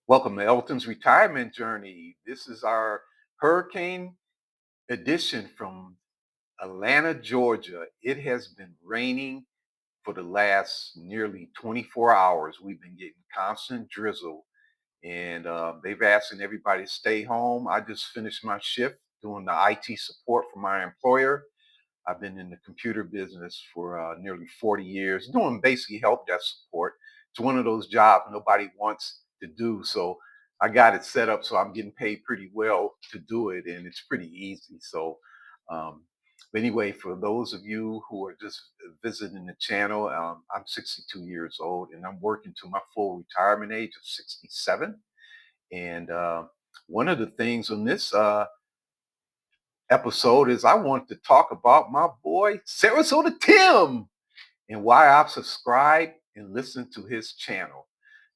Welcome to Elton's retirement journey. This is our hurricane edition from Atlanta, Georgia. It has been raining for the last nearly 24 hours. We've been getting constant drizzle, and they've asked everybody to stay home. I just finished my shift doing the IT support for my employer. I've been in the computer business for nearly 40 years, doing basically help desk support. It's one of those jobs nobody wants to do. So I got it set up so I'm getting paid pretty well to do it, and it's pretty easy. Um, but anyway, for those of you who are just visiting the channel, I'm 62 years old and I'm working to my full retirement age of 67. And one of the things on this episode is I want to talk about my boy Sarasota Tim and why I've subscribed and listened to his channel.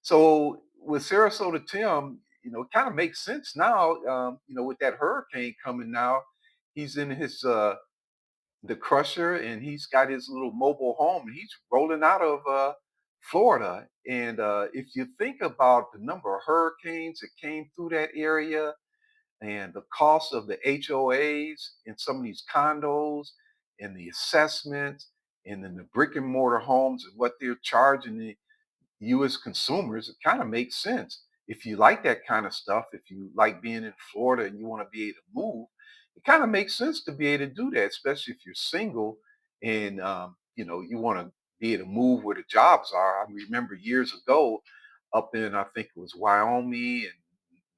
So with Sarasota Tim, it kind of makes sense now. With that hurricane coming now, he's in his the crusher and he's got his little mobile home and he's rolling out of Florida. And if you think about the number of hurricanes that came through that area, and the cost of the HOAs in some of these condos and the assessments and then the brick and mortar homes and what they're charging the you as consumers, it kind of makes sense. If you like that kind of stuff, if you like being in Florida and you want to be able to move, it kind of makes sense to be able to do that, especially if you're single and you want to be able to move where the jobs are. I remember years ago up in I think it was Wyoming and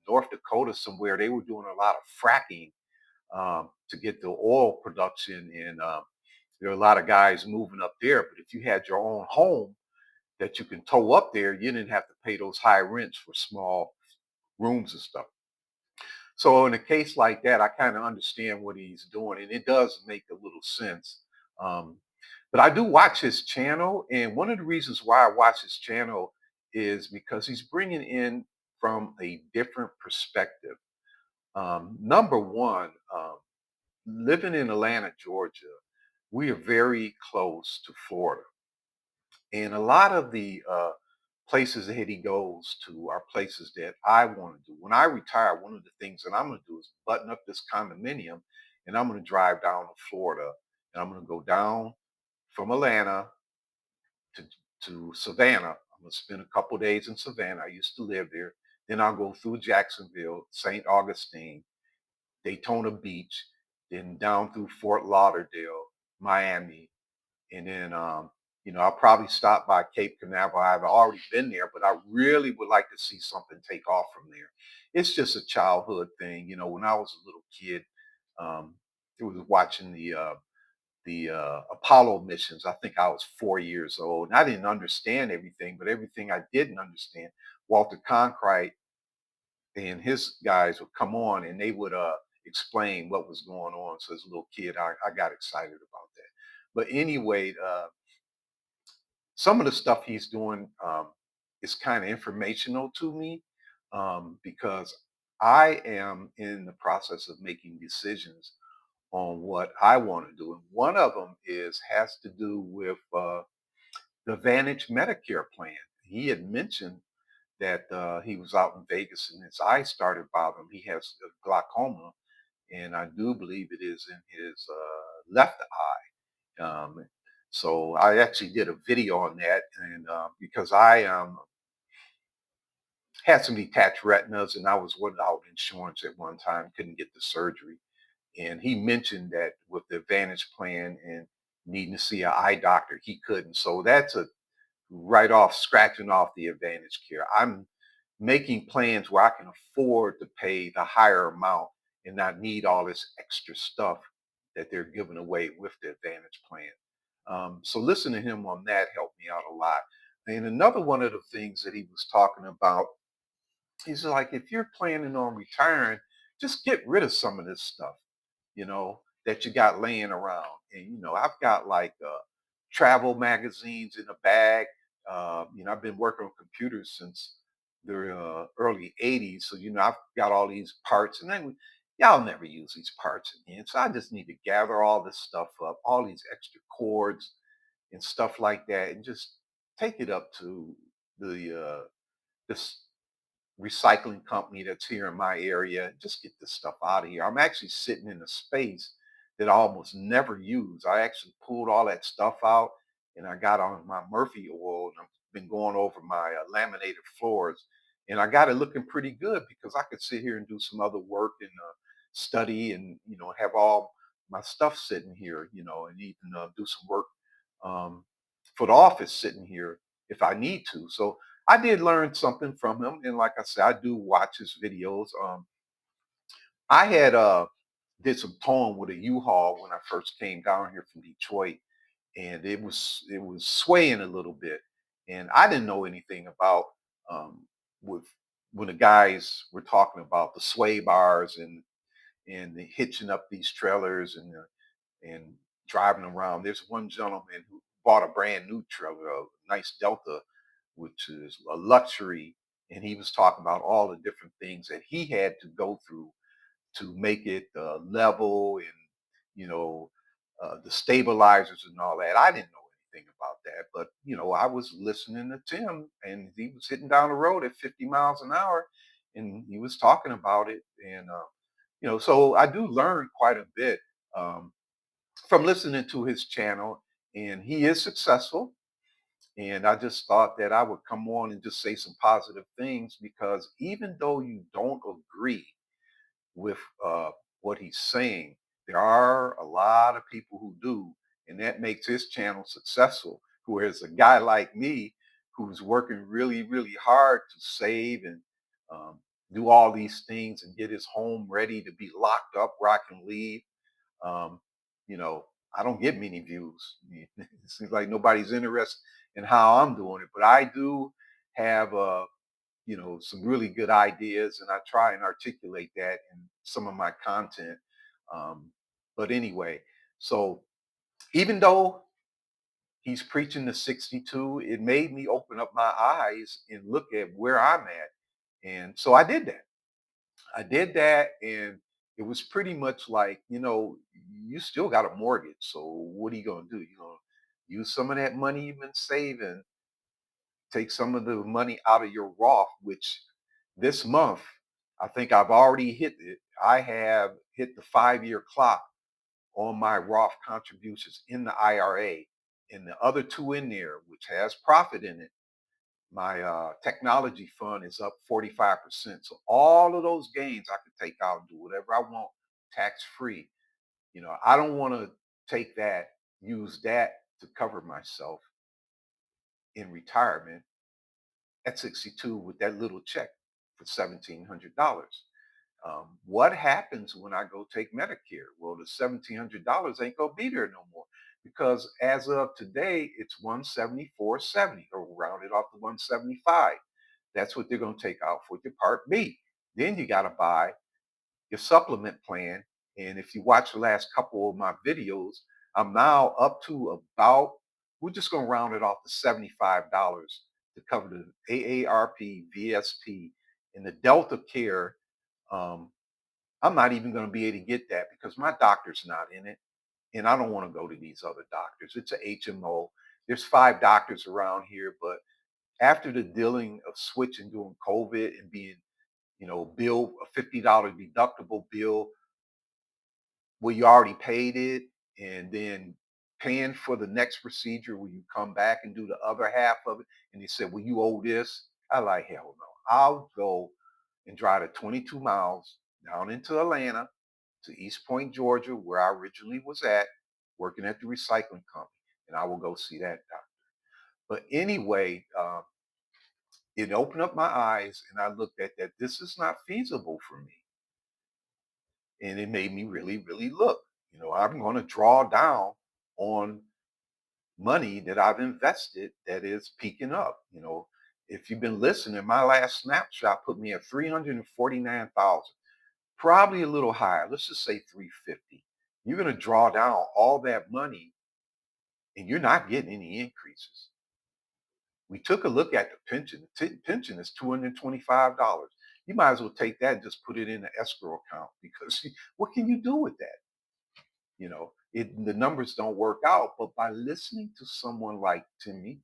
North Dakota somewhere, they were doing a lot of fracking to get the oil production, and there are a lot of guys moving up there. But if you had your own home that you can tow up there, you didn't have to pay those high rents for small rooms and stuff. So in a case like that, I kind of understand what he's doing, and it does make a little sense. Um, but I do watch his channel, and one of the reasons why I watch his channel is because he's bringing in from a different perspective. Number one, living in Atlanta, Georgia, we are very close to Florida. And a lot of the places that he goes to are places that I want to do. When I retire, one of the things that I'm going to do is button up this condominium and I'm going to drive down to Florida and I'm going to go down from Atlanta to, to Savannah. I'm going to spend a couple days in Savannah. I used to live there. Then I'll go through Jacksonville, St. Augustine, Daytona Beach, then down through Fort Lauderdale, Miami, and then I'll probably stop by Cape Canaveral. I've already been there, but I really would like to see something take off from there. It's just a childhood thing. When I was a little kid, um, it was watching the Apollo missions. I think I was 4 years old, and I didn't understand everything, but everything I didn't understand, Walter Cronkite and his guys would come on and they would explain what was going on. So as a little kid, I got excited about that. But anyway, some of the stuff he's doing is kind of informational to me because I am in the process of making decisions on what I want to do. And one of them has to do with the Vantage Medicare plan. He had mentioned that he was out in Vegas and his eye started bothering him. He has glaucoma, and I do believe it is in his left eye. So I actually did a video on that, and because I had some detached retinas, and I was without insurance at one time, couldn't get the surgery. And he mentioned that with the Advantage plan and needing to see an eye doctor, he couldn't. So that's a write off, scratching off the Advantage care. I'm making plans where I can afford to pay the higher amount and not need all this extra stuff that they're giving away with the Advantage plan. So listening to him on that helped me out a lot. And another one of the things that he was talking about, he's like, if you're planning on retiring, just get rid of some of this stuff, that you got laying around. And, I've got like travel magazines in a bag. I've been working on computers since the early 80s. So, I've got all these parts and then y'all never use these parts again. So I just need to gather all this stuff up, all these extra cords and stuff like that, and just take it up to the this recycling company that's here in my area. Just get this stuff out of here. I'm actually sitting in a space that I almost never use. I actually pulled all that stuff out and I got on my Murphy oil and I've been going over my laminated floors and I got it looking pretty good because I could sit here and do some other work and study and have all my stuff sitting here, and even do some work um, for the office sitting here if I need to. So I did learn something from him, and like I said, I do watch his videos. I had did some towing with a U-Haul when I first came down here from Detroit, and it was swaying a little bit, and I didn't know anything about with when the guys were talking about the sway bars and the hitching up these trailers and driving around. There's one gentleman who bought a brand new trailer, a nice Delta, which is a luxury, and he was talking about all the different things that he had to go through to make it level and you know the stabilizers and all that. I didn't know anything about that, but I was listening to Tim, and he was hitting down the road at 50 miles an hour, and he was talking about it, and so I do learn quite a bit um, from listening to his channel, and he is successful. And I just thought that I would come on and just say some positive things because even though you don't agree with what he's saying, there are a lot of people who do, and that makes his channel successful. Whereas a guy like me, who's working really, really hard to save and um, do all these things and get his home ready to be locked up where I can leave, um, you know, I don't get many views. It seems like nobody's interested in how I'm doing it, but I do have some really good ideas, and I try and articulate that in some of my content. Um, but anyway, so even though he's preaching the 62, it made me open up my eyes and look at where I'm at. And so I did that. I did that, and it was pretty much like, you still got a mortgage. So what are you going to do? You're going to use some of that money you've been saving, take some of the money out of your Roth, which this month, I think I've already hit it. I have hit the 5-year clock on my Roth contributions in the IRA, and the other two in there, which has profit in it. My technology fund is up 45%. So all of those gains I could take out and do whatever I want tax free. I don't want to take that, use that to cover myself in retirement at 62 with that little check for $1,700. What happens when I go take Medicare? Well, the $1,700 ain't gonna be there no more because as of today, it's 174.70 or rounded off to 175. That's what they're gonna take out for your Part B. Then you got to buy your supplement plan. And if you watch the last couple of my videos, I'm now up to about, we're just going to round it off to $75 to cover the AARP, VSP, and the Delta Care. Um, I'm not even going to be able to get that because my doctor's not in it. And I don't want to go to these other doctors. It's a HMO. There's 5 doctors around here, but after the dealing of switching during COVID and being, bill a $50 deductible bill where you already paid it and then paying for the next procedure where you come back and do the other half of it. And they said, well, you owe this. I like, hell no. I'll go and drive the 22 miles down into Atlanta to East Point, Georgia, where I originally was at, working at the recycling company. And I will go see that doctor. But anyway, it opened up my eyes and I looked at that. This is not feasible for me. And it made me really, really look. I'm going to draw down on money that I've invested that is peaking up. If you've been listening, my last snapshot put me at 349,000, probably a little higher. Let's just say 350. You're going to draw down all that money and you're not getting any increases. We took a look at the pension. The pension is $225. You might as well take that and just put it in an escrow account because what can you do with that? The numbers don't work out. But by listening to someone like Timmy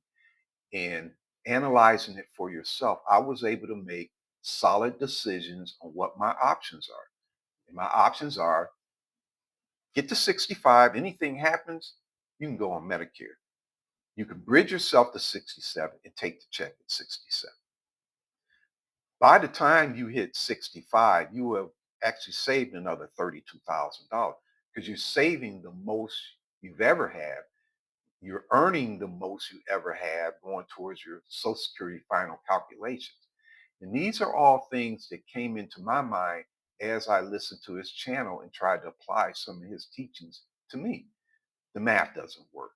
and analyzing it for yourself, I was able to make solid decisions on what my options are. And my options are get to 65, anything happens, you can go on Medicare. You can bridge yourself to 67 and take the check at 67. By the time you hit 65, you have actually saved another $32,000 because you're saving the most you've ever had. You're earning the most you ever have going towards your Social Security final calculations. And these are all things that came into my mind as I listened to his channel and tried to apply some of his teachings to me. The math doesn't work.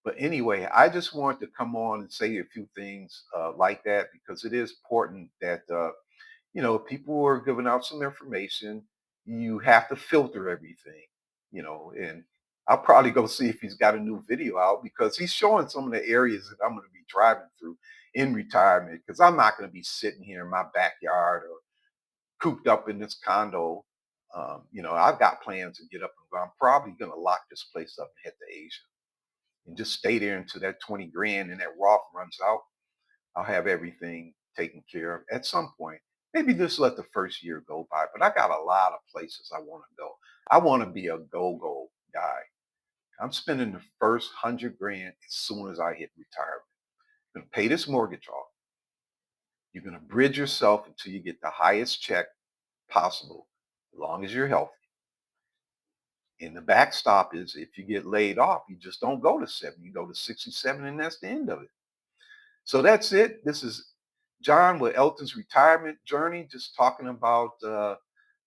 But anyway, I just wanted to come on and say a few things like that because it is important that people are giving out some information. You have to filter everything, and I'll probably go see if he's got a new video out because he's showing some of the areas that I'm going to be driving through in retirement because I'm not going to be sitting here in my backyard or cooped up in this condo. I've got plans to get up and go. I'm probably going to lock this place up and head to Asia and just stay there until that 20 grand and that Roth runs out. I'll have everything taken care of at some point. Maybe just let the first year go by, but I got a lot of places I want to go. I want to be a go-go guy. I'm spending the first 100 grand as soon as I hit retirement. I'm going to pay this mortgage off. You're going to bridge yourself until you get the highest check possible, as long as you're healthy. And the backstop is if you get laid off, you just don't go to 70, you go to 67, and that's the end of it. So that's it. This is John with Elton's retirement journey, just talking about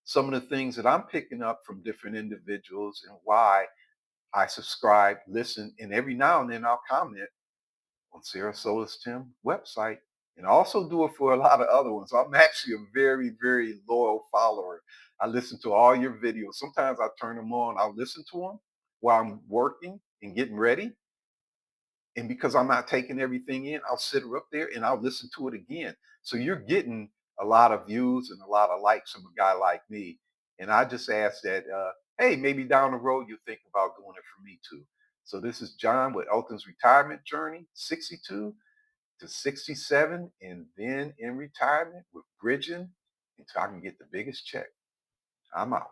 some of the things that I'm picking up from different individuals and why I subscribe, listen, and every now and then I'll comment on Sarasota's Tim website and I also do it for a lot of other ones. I'm actually a very, very loyal follower. I listen to all your videos. Sometimes I turn them on. I'll listen to them while I'm working and getting ready. And because I'm not taking everything in, I'll sit her up there and I'll listen to it again. So you're getting a lot of views and a lot of likes from a guy like me. And I just ask that, hey, maybe down the road you think about doing it for me too. So this is John with Elton's retirement journey, 62 to 67, and then in retirement with bridging until I can get the biggest check. I'm out.